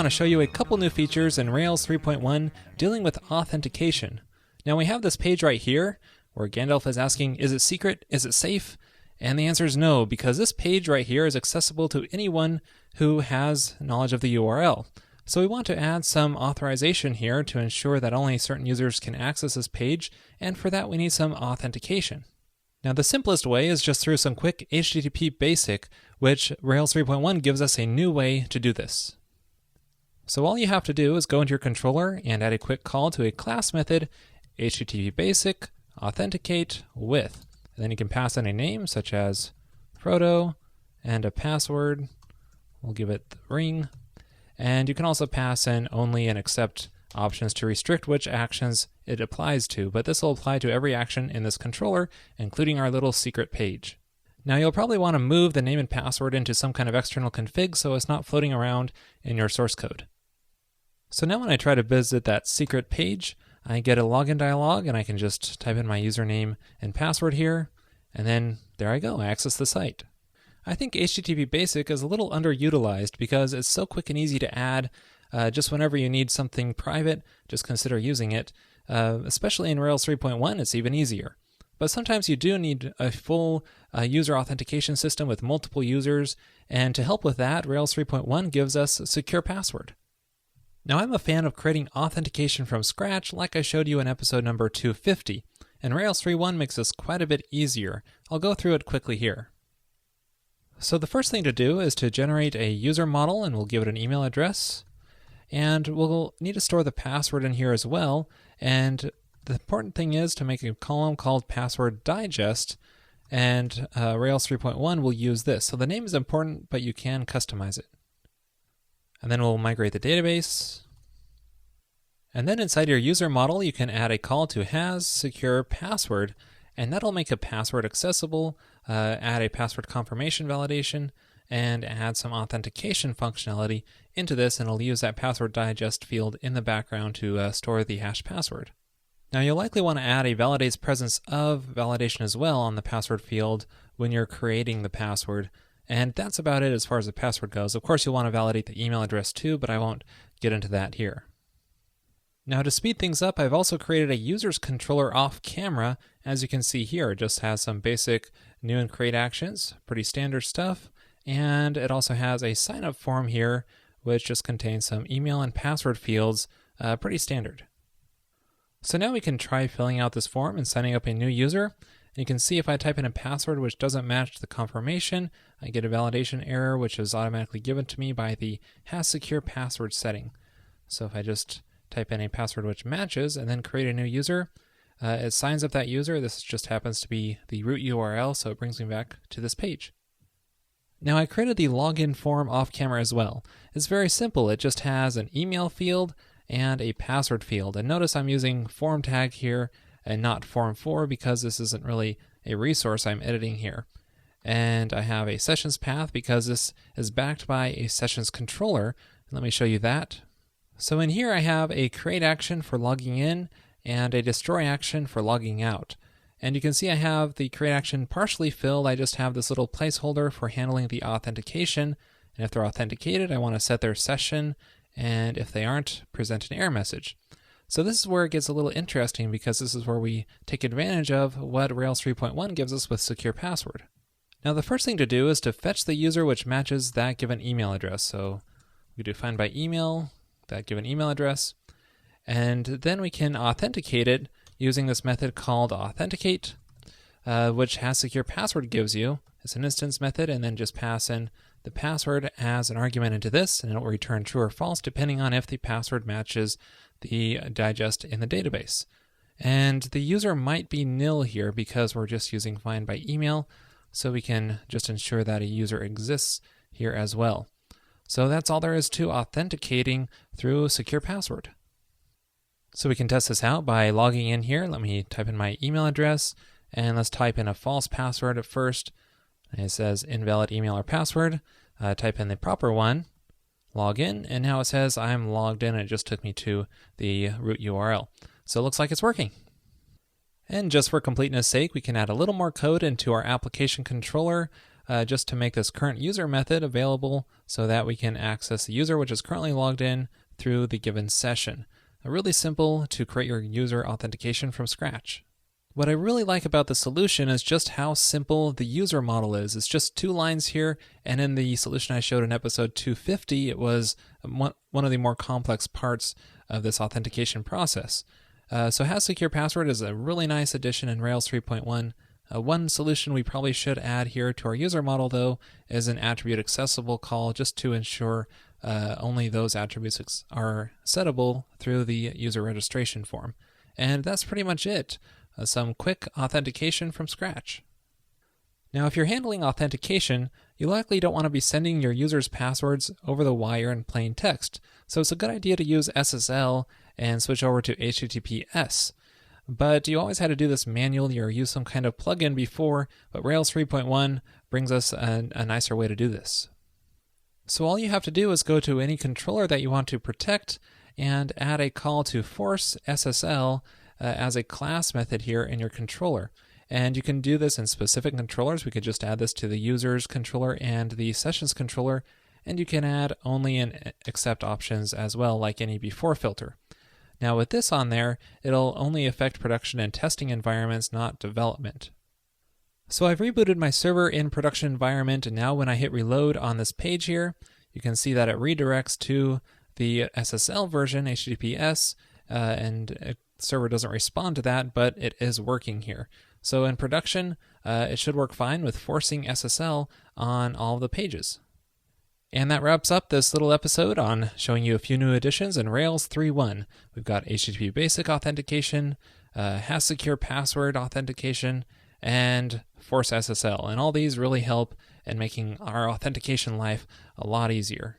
want to show you a couple new features in Rails 3.1 dealing with authentication. Now we have this page right here where Gandalf is asking, is it secret? Is it safe? And the answer is no, because this page right here is accessible to anyone who has knowledge of the URL. So we want to add some authorization here to ensure that only certain users can access this page, and for that we need some authentication. Now the simplest way is just through some quick HTTP basic, which Rails 3.1 gives us a new way to do this. So all you have to do is go into your controller and add a quick call to a class method, HTTP basic authenticate with. And then you can pass in a name such as Frodo and a password. We'll give it the ring. And you can also pass in only and accept options to restrict which actions it applies to, but this will apply to every action in this controller, including our little secret page. Now you'll probably want to move the name and password into some kind of external config so it's not floating around in your source code. So now when I try to visit that secret page, I get a login dialog and I can just type in my username and password here, and then there I go, I access the site. I think HTTP Basic is a little underutilized because it's so quick and easy to add. Just whenever you need something private, just consider using it. Especially in Rails 3.1, it's even easier. But sometimes you do need a full user authentication system with multiple users, and to help with that, Rails 3.1 gives us a secure password. Now I'm a fan of creating authentication from scratch like I showed you in episode number 250, and Rails 3.1 makes this quite a bit easier. I'll go through it quickly here. So the first thing to do is to generate a user model, and we'll give it an email address. And we'll need to store the password in here as well. And the important thing is to make a column called password digest, and Rails 3.1 will use this. So the name is important, but you can customize it. And then we'll migrate the database. And then inside your user model, you can add a call to has secure password, and that'll make a password accessible, add a password confirmation validation, and add some authentication functionality into this, and it'll use that password digest field in the background to store the hash password. Now you'll likely want to add a validates presence of validation as well on the password field when you're creating the password, and that's about it as far as the password goes. Of course you'll want to validate the email address too, but I won't get into that here. Now to speed things up, I've also created a user's controller off camera. As you can see here, it just has some basic new and create actions, pretty standard stuff. And it also has a sign up form here, which just contains some email and password fields, pretty standard. So now we can try filling out this form and signing up a new user. And you can see if I type in a password which doesn't match the confirmation, I get a validation error which is automatically given to me by the has secure password setting. So if I just type in a password which matches and then create a new user, it signs up that user. This just happens to be the root URL, so it brings me back to this page. Now I created the login form off camera as well. It's very simple. It just has an email field and a password field. And notice I'm using form tag here and not form 4 because this isn't really a resource I'm editing here. And I have a sessions path because this is backed by a sessions controller. Let me show you that. So in here I have a create action for logging in and a destroy action for logging out. And you can see I have the create action partially filled. I just have this little placeholder for handling the authentication. And if they're authenticated, I want to set their session. And if they aren't, present an error message. So this is where it gets a little interesting because this is where we take advantage of what Rails 3.1 gives us with secure password. Now the first thing to do is to fetch the user which matches that given email address. So we do find by email, that given email address. And then we can authenticate it using this method called authenticate, which has secure password gives you. It's an instance method, and then just pass in the password as an argument into this, and it will return true or false depending on if the password matches the digest in the database. And the user might be nil here because we're just using find by email, so we can just ensure that a user exists here as well. So that's all there is to authenticating through secure password. So we can test this out by logging in here. Let me type in my email address, and let's type in a false password at first. It says invalid email or password. Type in the proper one, log in, and now it says I'm logged in. It just took me to the root URL. So it looks like it's working. And just for completeness sake, we can add a little more code into our application controller just to make this current user method available so that we can access the user which is currently logged in through the given session. Really simple to create your user authentication from scratch. What I really like about the solution is just how simple the user model is. It's just 2 lines here, and in the solution I showed in episode 250, it was one of the more complex parts of this authentication process. So Has Secure Password is a really nice addition in Rails 3.1. One solution we probably should add here to our user model, though, is an attribute accessible call just to ensure only those attributes are settable through the user registration form. And that's pretty much it. Some quick authentication from scratch. Now, if you're handling authentication, you likely don't want to be sending your users' passwords over the wire in plain text, so it's a good idea to use SSL and switch over to HTTPS. But you always had to do this manually or use some kind of plugin before, but Rails 3.1 brings us a nicer way to do this. So all you have to do is go to any controller that you want to protect and add a call to force SSL as a class method here in your controller. And you can do this in specific controllers. We could just add this to the users controller and the sessions controller, and you can add only and except options as well, like any before filter. Now with this on there, it'll only affect production and testing environments, not development. So I've rebooted my server in production environment, and now when I hit reload on this page here, you can see that it redirects to the SSL version, HTTPS, and server doesn't respond to that, but it is working here. So in production, it should work fine with forcing SSL on all of the pages. And that wraps up this little episode on showing you a few new additions in Rails 3.1. We've got HTTP basic authentication, Has Secure Password authentication, and Force SSL. And all these really help in making our authentication life a lot easier.